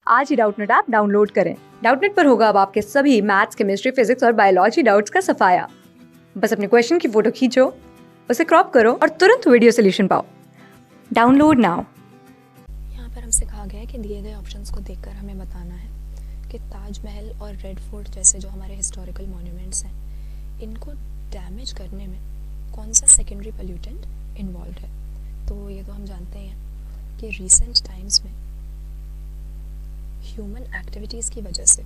आज ही Doubtnut app download करें। Doubtnut पर होगा अब आपके सभी मैथ्स, केमिस्ट्री, फिजिक्स और बायोलॉजी डाउट्स का सफाया। बस अपने क्वेश्चन की फोटो खींचो, उसे क्रॉप करो और तुरंत वीडियो सोल्यूशन पाओ। Download now. यहाँ पर हमसे कहा गया है कि दिए गए ऑप्शंस को देखकर हमें बताना है कि ताजमहल और रेड फोर्ट जैसे जो हमारे हिस्टोरिकल मॉन्यूमेंट्स हैं, इनको डैमेज करने में कौन सा सेकेंडरी पोल्यूटेंट इन्वॉल्व है। तो ये तो हम जानते हैं कि रिसेंट टाइम्स में ह्यूमन एक्टिविटीज़ की वजह से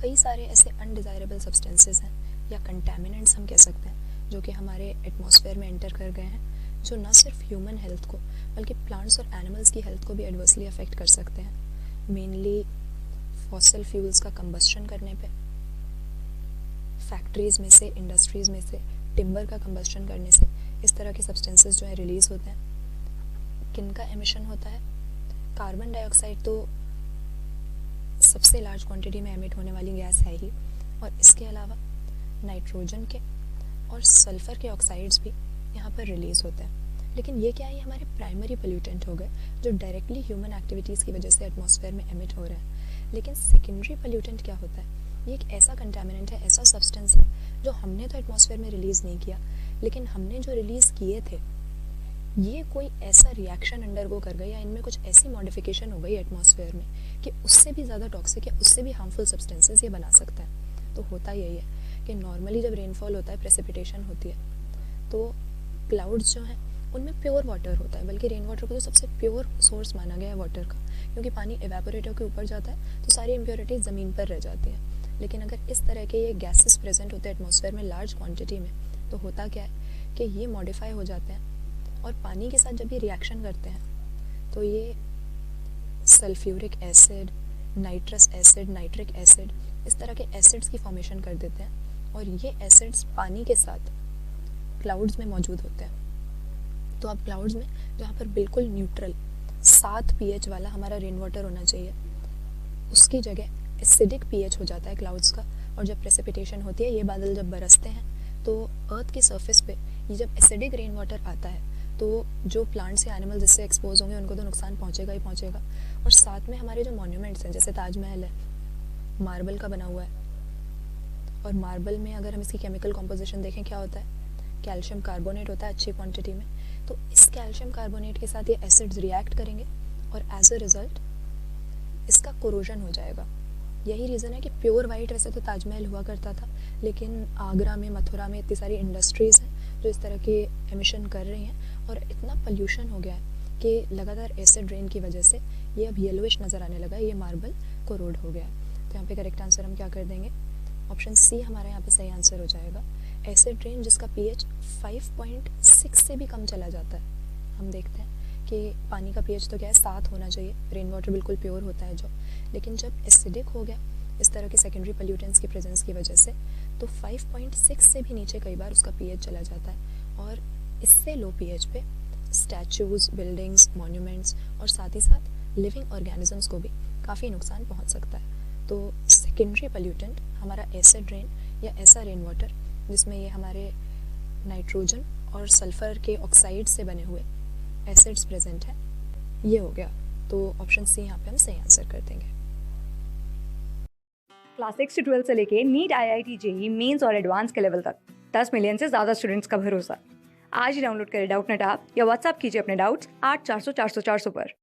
कई सारे ऐसे अनडिज़ायरेबल सब्सटेंसेस हैं या कंटेमिनेंट्स हम कह सकते हैं, जो कि हमारे एटमॉस्फेयर में एंटर कर गए हैं, जो न सिर्फ ह्यूमन हेल्थ को बल्कि प्लांट्स और एनिमल्स की हेल्थ को भी एडवर्सली अफेक्ट कर सकते हैं। मेनली फॉसिल फ्यूल्स का कंबस्शन करने पे, फैक्ट्रीज़ में से, इंडस्ट्रीज़ में से टिम्बर का कंबस्शन करने से इस तरह के सब्सटेंसेस जो है रिलीज़ होते हैं। किनका एमिशन होता है? कार्बन डाइऑक्साइड तो सबसे लार्ज क्वांटिटी में एमिट होने वाली गैस है ही, और इसके अलावा नाइट्रोजन के और सल्फ़र के ऑक्साइड्स भी यहाँ पर रिलीज़ होते हैं। लेकिन ये क्या है? ये हमारे प्राइमरी पोल्यूटेंट हो गए जो डायरेक्टली ह्यूमन एक्टिविटीज़ की वजह से एटमॉस्फेयर में एमिट हो रहे हैं। लेकिन सेकेंडरी पोल्यूटेंट क्या होता है? ये एक ऐसा कंटेमिनेंट है, ऐसा सब्सटेंस है जो हमने तो एटमॉस्फेयर में रिलीज़ नहीं किया, लेकिन हमने जो रिलीज़ किए थे ये कोई ऐसा रिएक्शन अंडरगो कर गई या इनमें कुछ ऐसी मॉडिफिकेशन हो गई एटमॉस्फेयर में कि उससे भी ज़्यादा टॉक्सिक या उससे भी हार्मफुल सब्सटेंसेस ये बना सकता है। तो होता यही है कि नॉर्मली जब रेनफॉल होता है, प्रेसिपिटेशन होती है, तो क्लाउड्स जो हैं उनमें प्योर वाटर होता है, बल्कि रेन वाटर को तो सबसे प्योर सोर्स माना गया है वाटर का, क्योंकि पानी एवेपोरेट होकर ऊपर जाता है तो सारी इम्प्योरिटीज ज़मीन पर रह जाती हैं। लेकिन अगर इस तरह के ये गैसेस प्रेजेंट होते हैं एटमॉस्फेयर में लार्ज क्वांटिटी में, तो होता क्या है कि ये मॉडिफाई हो जाते हैं और पानी के साथ जब ये रिएक्शन करते हैं तो ये sulphuric acid, nitrous acid, nitric acid, इस तरह के एसिड्स की फॉर्मेशन कर देते हैं, और ये एसिड्स पानी के साथ क्लाउड्स में मौजूद होते हैं। तो अब क्लाउड्स में जहाँ पर बिल्कुल न्यूट्रल 7 pH वाला हमारा रेन वाटर होना चाहिए, उसकी जगह एसिडिक pH हो जाता है क्लाउड्स का, और जब प्रेसिपिटेशन होती है, ये बादल जब बरसते हैं, तो अर्थ के सरफेस पे ये जब एसिडिक रेन वाटर आता है तो जो प्लांट्स या एनिमल्स इससे एक्सपोज होंगे उनको तो नुकसान पहुंचेगा ही पहुंचेगा। और साथ में हमारे जो मॉन्यूमेंट्स हैं, जैसे ताजमहल है, मार्बल का बना हुआ है, और मार्बल में अगर हम इसकी केमिकल कॉम्पोजिशन देखें क्या होता है, कैल्शियम कार्बोनेट होता है अच्छी क्वांटिटी में। तो इस कैल्शियम कार्बोनेट के साथ ये एसिड्स रिएक्ट करेंगे और एज अ रिजल्ट इसका कोरोजन हो जाएगा। यही रीज़न है कि प्योर वाइट वैसे तो ताजमहल हुआ करता था, लेकिन आगरा में, मथुरा में इतनी सारी इंडस्ट्रीज़ हैं जो इस तरह के एमिशन कर रही हैं, और इतना पोल्यूशन हो गया है कि लगातार एसिड रेन की वजह से ये अब येलोइश नज़र आने लगा है, ये मार्बल कोरोड हो गया है। तो यहाँ पे करेक्ट आंसर हम क्या कर देंगे? ऑप्शन सी हमारा यहाँ पे सही आंसर हो जाएगा। एसिड रेन जिसका pH 5.6 से भी कम चला जाता है। हम देखते हैं कि पानी का pH तो क्या है, 7 होना चाहिए, रेन वाटर बिल्कुल प्योर होता है जो, लेकिन जब एसिडिक हो गया इस तरह के सेकेंडरी पोल्यूटेंट्स की प्रेजेंस की वजह से, तो 5.6 से भी नीचे कई बार उसका pH चला जाता है, और इससे लो pH पे स्टैचूज़, बिल्डिंग्स, मॉन्यूमेंट्स और साथ ही साथ लिविंग ऑर्गेनिजम्स को भी काफ़ी नुकसान पहुंच सकता है। तो सेकेंडरी पोल्यूटेंट हमारा एसिड रेन या ऐसा रेन वाटर जिसमें ये हमारे नाइट्रोजन और सल्फ़र के ऑक्साइड से बने हुए एसिड्स प्रेजेंट है, ये हो गया। तो ऑप्शन सी यहाँ पे हम सही आंसर कर देंगे। क्लास 6 से 12 से लेके नीट, IIT, JEE मेंस और एडवांस के लेवल तक 10 मिलियन से ज्यादा स्टूडेंट्स का भरोसा। आज ही डाउनलोड करें डाउटनेट ऐप या व्हाट्सएप कीजिए अपने डाउट्स 8400 400 400 पर।